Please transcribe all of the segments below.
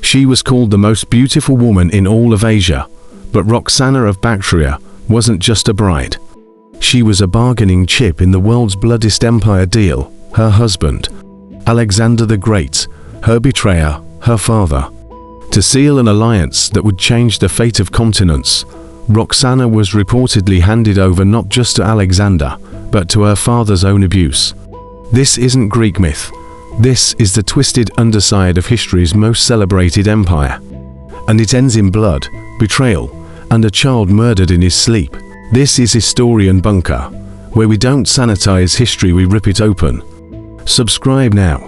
She was called the most beautiful woman in all of Asia, but Roxana of Bactria wasn't just a bride. She was a bargaining chip in the world's bloodiest empire deal. Her husband, Alexander the Great, her betrayer, her father. To seal an alliance that would change the fate of continents, Roxana was reportedly handed over not just to Alexander, but to her father's own abuse. This isn't Greek myth. This is the twisted underside of history's most celebrated empire. And it ends in blood, betrayal, and a child murdered in his sleep. This is Historian Bunker, where we don't sanitize history, we rip it open. Subscribe now,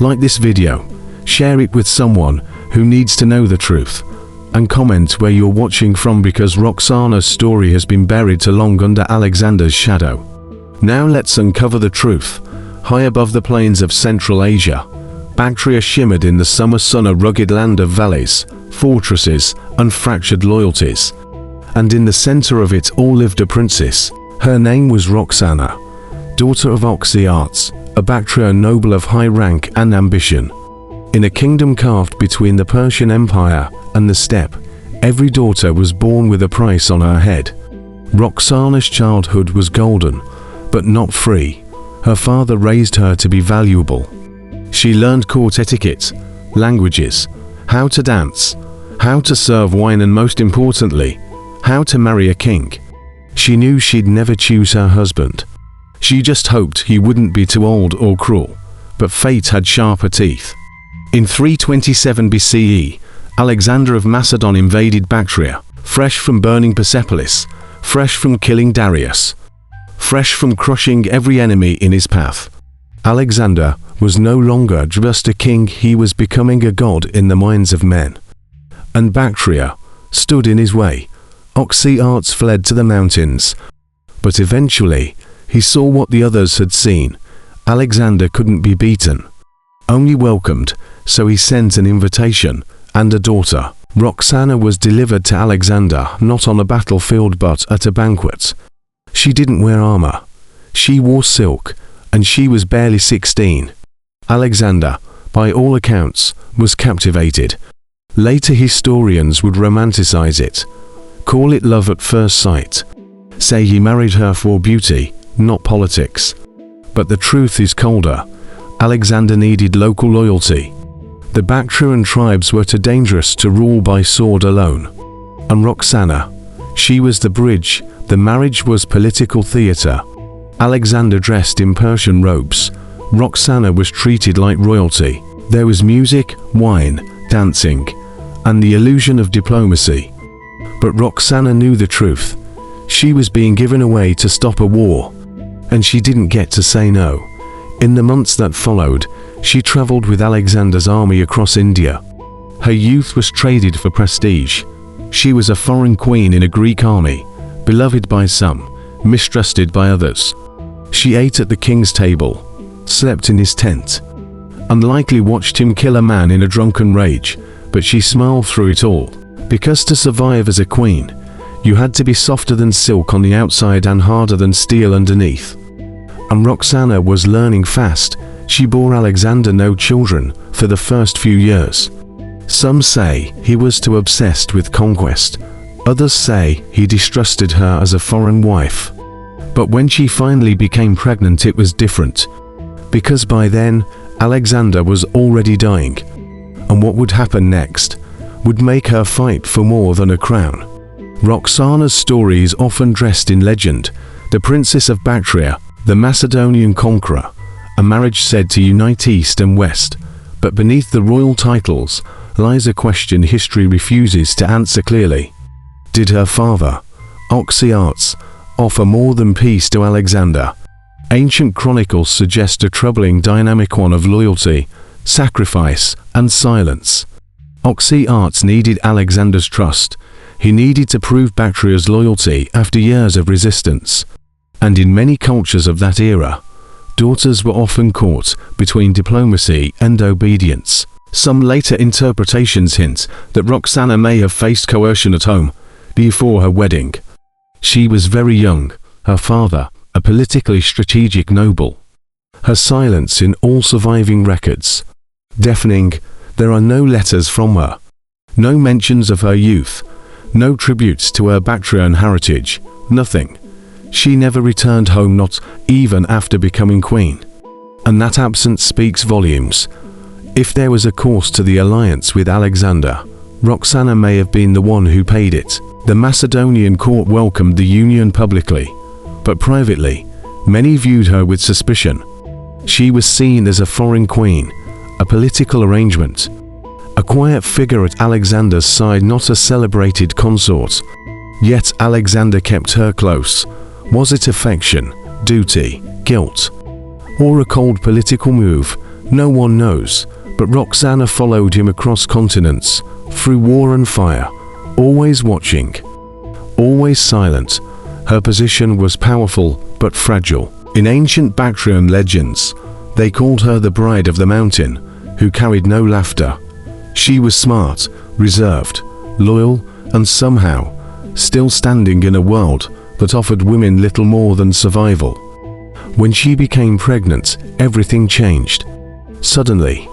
like this video, share it with someone who needs to know the truth, and comment where you're watching from, because Roxana's story has been buried too long under Alexander's shadow. Now let's uncover the truth. High above the plains of Central Asia, Bactria shimmered in the summer sun, a rugged land of valleys, fortresses, and fractured loyalties. And in the center of it all lived a princess. Her name was Roxana, daughter of Oxyates, a Bactrian noble of high rank and ambition. In a kingdom carved between the Persian Empire and the steppe, every daughter was born with a price on her head. Roxana's childhood was golden, but not free. Her father raised her to be valuable. She learned court etiquette, languages, how to dance, how to serve wine, and most importantly, how to marry a king. She knew she'd never choose her husband. She just hoped he wouldn't be too old or cruel, but fate had sharper teeth. In 327 BCE, Alexander of Macedon invaded Bactria, fresh from burning Persepolis, fresh from killing Darius, fresh from crushing every enemy in his path. Alexander was no longer just a king, he was becoming a god in the minds of men. And Bactria stood in his way. Oxyates fled to the mountains, but eventually he saw what the others had seen. Alexander couldn't be beaten, only welcomed, so he sent an invitation and a daughter. Roxana was delivered to Alexander not on a battlefield but at a banquet. She didn't wear armor, she wore silk, and she was barely 16. Alexander, by all accounts, was captivated. Later historians would romanticize it, call it love at first sight, say he married her for beauty, not politics. But the truth is colder. Alexander needed local loyalty. The Bactrian tribes were too dangerous to rule by sword alone. And Roxana, she was the bridge. The marriage was political theater. Alexander dressed in Persian robes. Roxana was treated like royalty. There was music, wine, dancing, and the illusion of diplomacy. But Roxana knew the truth. She was being given away to stop a war, and she didn't get to say no. In the months that followed, she traveled with Alexander's army across India. Her youth was traded for prestige. She was a foreign queen in a Greek army, beloved by some, mistrusted by others. She ate at the king's table, slept in his tent, and likely watched him kill a man in a drunken rage, but she smiled through it all. Because to survive as a queen, you had to be softer than silk on the outside and harder than steel underneath. And Roxana was learning fast. She bore Alexander no children for the first few years. Some say he was too obsessed with conquest. Others say he distrusted her as a foreign wife. But when she finally became pregnant, it was different. Because by then, Alexander was already dying. And what would happen next would make her fight for more than a crown. Roxana's story is often dressed in legend. The Princess of Bactria, the Macedonian conqueror, a marriage said to unite East and West. But beneath the royal titles lies a question history refuses to answer clearly. Did her father, Oxyates, offer more than peace to Alexander? Ancient chronicles suggest a troubling dynamic, one of loyalty, sacrifice, and silence. Oxyates needed Alexander's trust. He needed to prove Bactria's loyalty after years of resistance. And in many cultures of that era, daughters were often caught between diplomacy and obedience. Some later interpretations hint that Roxana may have faced coercion at home before her wedding. She was very young, her father, a politically strategic noble. Her silence in all surviving records, deafening. There are no letters from her, no mentions of her youth, no tributes to her Bactrian heritage, nothing. She never returned home, not even after becoming queen. And that absence speaks volumes. If there was a cost to the alliance with Alexander, Roxana may have been the one who paid it. The Macedonian court welcomed the union publicly, but privately, many viewed her with suspicion. She was seen as a foreign queen, a political arrangement, a quiet figure at Alexander's side, not a celebrated consort. Yet Alexander kept her close. Was it affection, duty, guilt, or a cold political move? No one knows, but Roxana followed him across continents, through war and fire, always watching, always silent. Her position was powerful but fragile. In ancient Bactrian legends, they called her the Bride of the Mountain, who carried no laughter. She was smart, reserved, loyal, and somehow still standing in a world that offered women little more than survival. When she became pregnant, everything changed. Suddenly,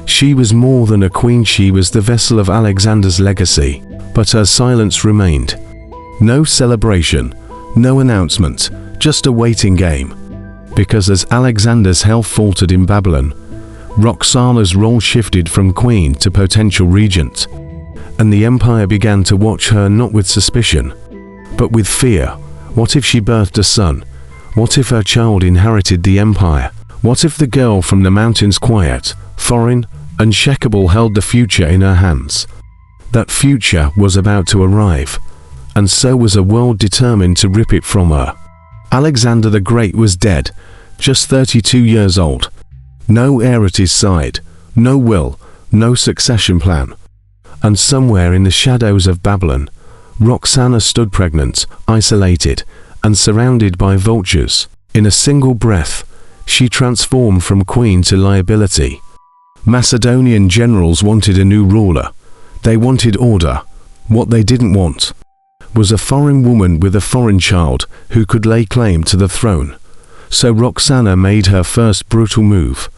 she was more than a queen. She was the vessel of Alexander's legacy, but her silence remained. No celebration, no announcement, just a waiting game. Because as Alexander's health faltered in Babylon, Roxana's role shifted from queen to potential regent, and the empire began to watch her not with suspicion, but with fear. What if she birthed a son? What if her child inherited the empire? What if the girl from the mountains, quiet, foreign, unshakable, held the future in her hands? That future was about to arrive, and so was a world determined to rip it from her. Alexander the Great was dead, just 32 years old. No heir at his side, no will, no succession plan. And somewhere in the shadows of Babylon, Roxana stood pregnant, isolated, and surrounded by vultures. In a single breath, she transformed from queen to liability. Macedonian generals wanted a new ruler. They wanted order. What they didn't want was a foreign woman with a foreign child who could lay claim to the throne. So Roxana made her first brutal move.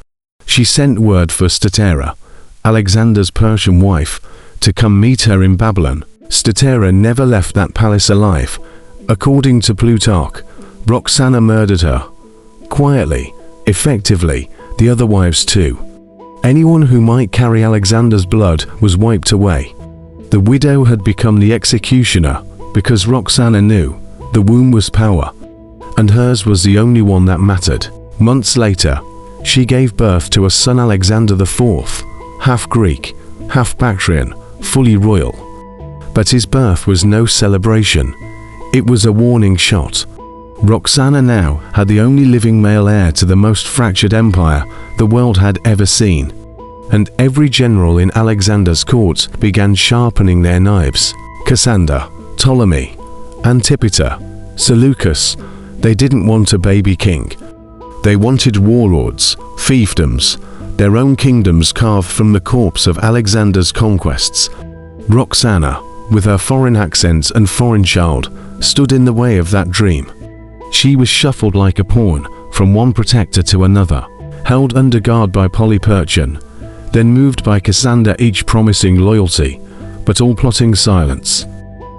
She sent word for Statera, Alexander's Persian wife, to come meet her in Babylon. Statera never left that palace alive. According to Plutarch, Roxana murdered her. Quietly, effectively, the other wives too. Anyone who might carry Alexander's blood was wiped away. The widow had become the executioner because Roxana knew the womb was power, and hers was the only one that mattered. Months later, she gave birth to a son, Alexander IV, half Greek, half Bactrian, fully royal. But his birth was no celebration. It was a warning shot. Roxana now had the only living male heir to the most fractured empire the world had ever seen. And every general in Alexander's court began sharpening their knives. Cassander, Ptolemy, Antipater, Seleucus, they didn't want a baby king. They wanted warlords, fiefdoms, their own kingdoms carved from the corpse of Alexander's conquests. Roxana, with her foreign accents and foreign child, stood in the way of that dream. She was shuffled like a pawn from one protector to another, held under guard by Polyperchon, then moved by Cassander, each promising loyalty, but all plotting silence.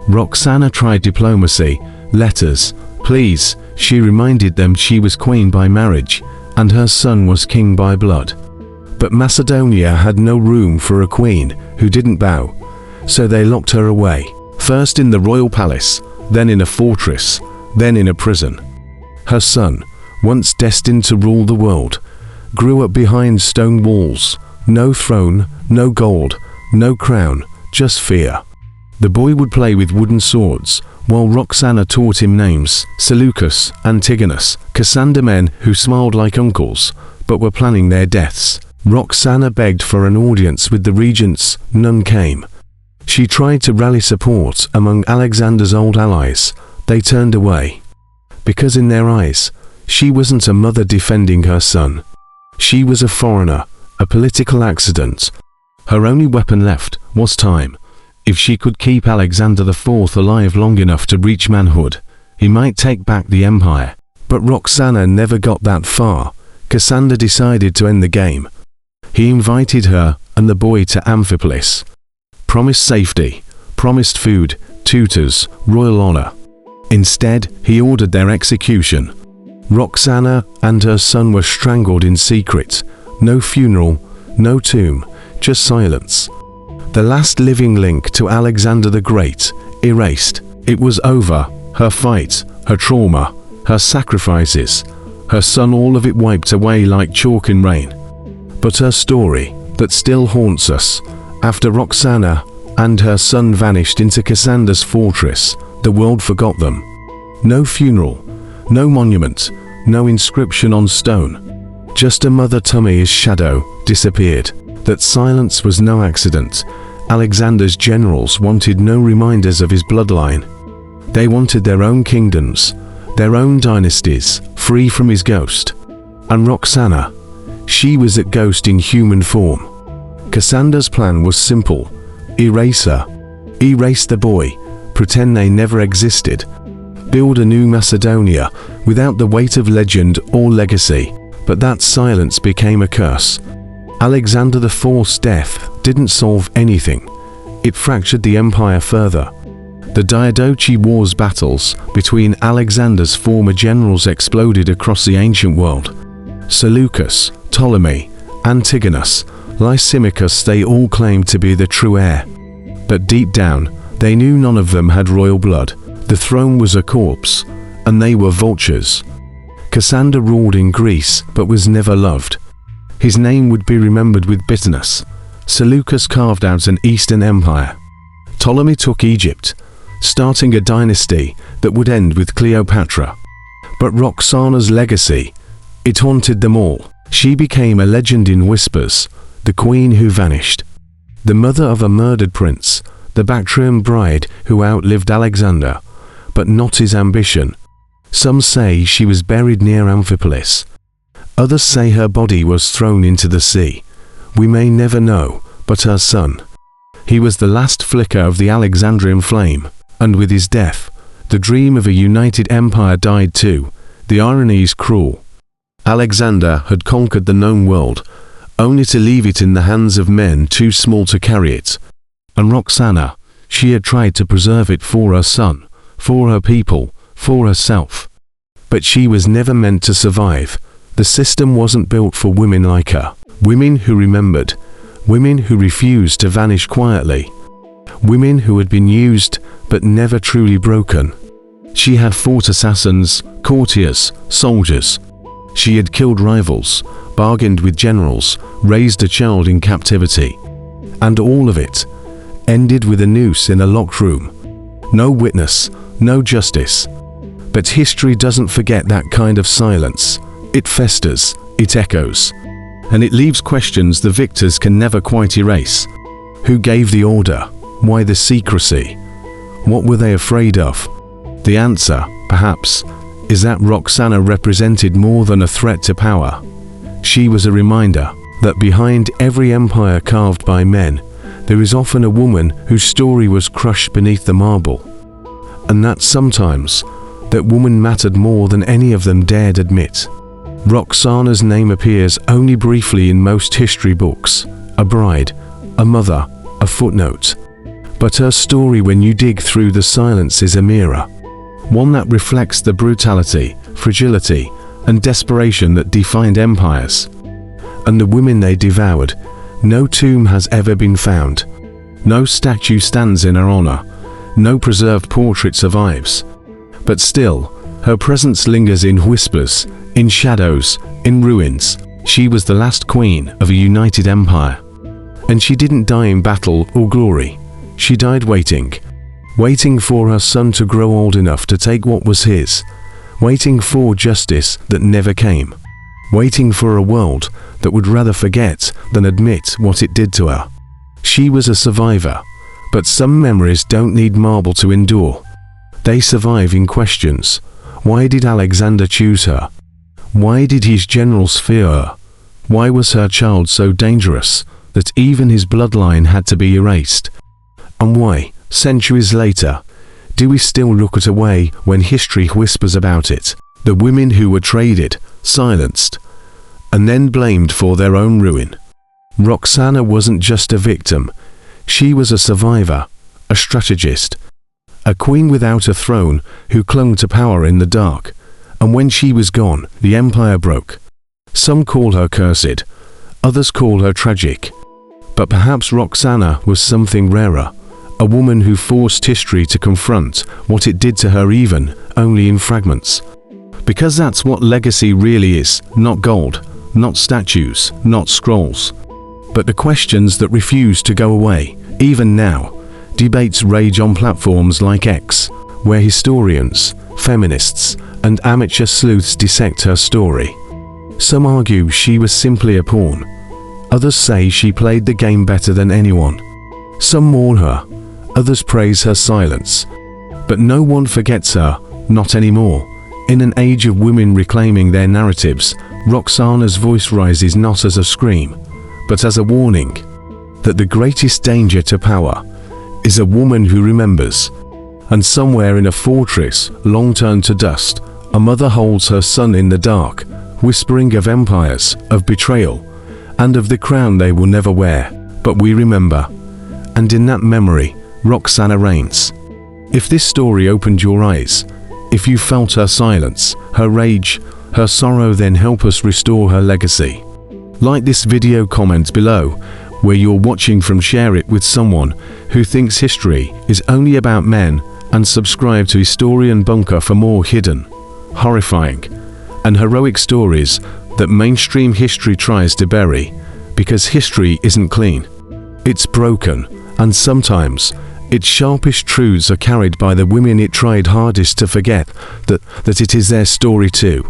Roxana tried diplomacy, letters, pleas. She reminded them she was queen by marriage, and her son was king by blood. But Macedonia had no room for a queen who didn't bow, so they locked her away, first in the royal palace, then in a fortress, then in a prison. Her son, once destined to rule the world, grew up behind stone walls. No throne, no gold, no crown, just fear. The boy would play with wooden swords, while Roxana taught him names: Seleucus, Antigonus, Cassander, men who smiled like uncles, but were planning their deaths. Roxana begged for an audience with the regents. None came. She tried to rally support among Alexander's old allies. They turned away. Because in their eyes, she wasn't a mother defending her son. She was a foreigner, a political accident. Her only weapon left was time. If she could keep Alexander IV alive long enough to reach manhood, he might take back the empire. But Roxana never got that far. Cassander decided to end the game. He invited her and the boy to Amphipolis, promised safety, promised food, tutors, royal honor. Instead, he ordered their execution. Roxana and her son were strangled in secret. No funeral, no tomb, just silence. The last living link to Alexander the Great, erased. It was over. Her fight, her trauma, her sacrifices, her son, all of it wiped away like chalk in rain. But her story, that still haunts us, after Roxana and her son vanished into Cassander's fortress, the world forgot them. No funeral, no monument, no inscription on stone. Just a Mother Tummy's shadow disappeared. That silence was no accident. Alexander's generals wanted no reminders of his bloodline. They wanted their own kingdoms, their own dynasties, free from his ghost. And Roxana, she was a ghost in human form. Cassander's plan was simple. Erase her. Erase the boy. Pretend they never existed. Build a new Macedonia without the weight of legend or legacy. But that silence became a curse. Alexander IV's death didn't solve anything. It fractured the empire further. The Diadochi Wars battles between Alexander's former generals exploded across the ancient world. Seleucus, Ptolemy, Antigonus, Lysimachus, they all claimed to be the true heir. But deep down, they knew none of them had royal blood. The throne was a corpse, and they were vultures. Cassander ruled in Greece, but was never loved. His name would be remembered with bitterness. Seleucus carved out an Eastern empire. Ptolemy took Egypt, starting a dynasty that would end with Cleopatra. But Roxana's legacy, it haunted them all. She became a legend in whispers, the queen who vanished, the mother of a murdered prince, the Bactrian bride who outlived Alexander, but not his ambition. Some say she was buried near Amphipolis. Others say her body was thrown into the sea. We may never know, but her son. He was the last flicker of the Alexandrian flame, and with his death, the dream of a united empire died too. The irony is cruel. Alexander had conquered the known world, only to leave it in the hands of men too small to carry it. And Roxana, she had tried to preserve it for her son, for her people, for herself. But she was never meant to survive. The system wasn't built for women like her. Women who remembered. Women who refused to vanish quietly. Women who had been used but never truly broken. She had fought assassins, courtiers, soldiers. She had killed rivals, bargained with generals, raised a child in captivity. And all of it ended with a noose in a locked room. No witness, no justice. But history doesn't forget that kind of silence. It festers, it echoes. And it leaves questions the victors can never quite erase. Who gave the order? Why the secrecy? What were they afraid of? The answer, perhaps, is that Roxana represented more than a threat to power. She was a reminder that behind every empire carved by men, there is often a woman whose story was crushed beneath the marble. And that sometimes, that woman mattered more than any of them dared admit. Roxana's name appears only briefly in most history books, a bride, a mother, a footnote. But her story, when you dig through the silence, is a mirror. One that reflects the brutality, fragility, and desperation that defined empires. And the women they devoured, no tomb has ever been found. No statue stands in her honor. No preserved portrait survives. But still, her presence lingers in whispers, in shadows, in ruins. She was the last queen of a united empire. And she didn't die in battle or glory. She died waiting. Waiting for her son to grow old enough to take what was his. Waiting for justice that never came. Waiting for a world that would rather forget than admit what it did to her. She was a survivor. But some memories don't need marble to endure. They survive in questions. Why did Alexander choose her? Why did his generals fear her? Why was her child so dangerous that even his bloodline had to be erased? And why, centuries later, do we still look at a way when history whispers about it? The women who were traded, silenced, and then blamed for their own ruin. Roxana wasn't just a victim. She was a survivor, a strategist, a queen without a throne who clung to power in the dark. And when she was gone, the empire broke. Some call her cursed, others call her tragic. But perhaps Roxana was something rarer, a woman who forced history to confront what it did to her, even only in fragments. Because that's what legacy really is, not gold, not statues, not scrolls, but the questions that refuse to go away. Even now, debates rage on platforms like X, where historians, feminists, and amateur sleuths dissect her story. Some argue she was simply a pawn. Others say she played the game better than anyone. Some mourn her, others praise her silence. But no one forgets her, not anymore. In an age of women reclaiming their narratives, Roxana's voice rises not as a scream, but as a warning that the greatest danger to power is a woman who remembers. And somewhere in a fortress long turned to dust, a mother holds her son in the dark, whispering of empires, of betrayal, and of the crown they will never wear. But we remember, and in that memory, Roxana reigns. If this story opened your eyes, if you felt her silence, her rage, her sorrow, then help us restore her legacy. Like this video, comment below where you're watching from, share it with someone who thinks history is only about men, and subscribe to Historian Bunker for more hidden, horrifying, and heroic stories that mainstream history tries to bury. Because history isn't clean, it's broken, and sometimes its sharpest truths are carried by the women it tried hardest to forget that it is their story too.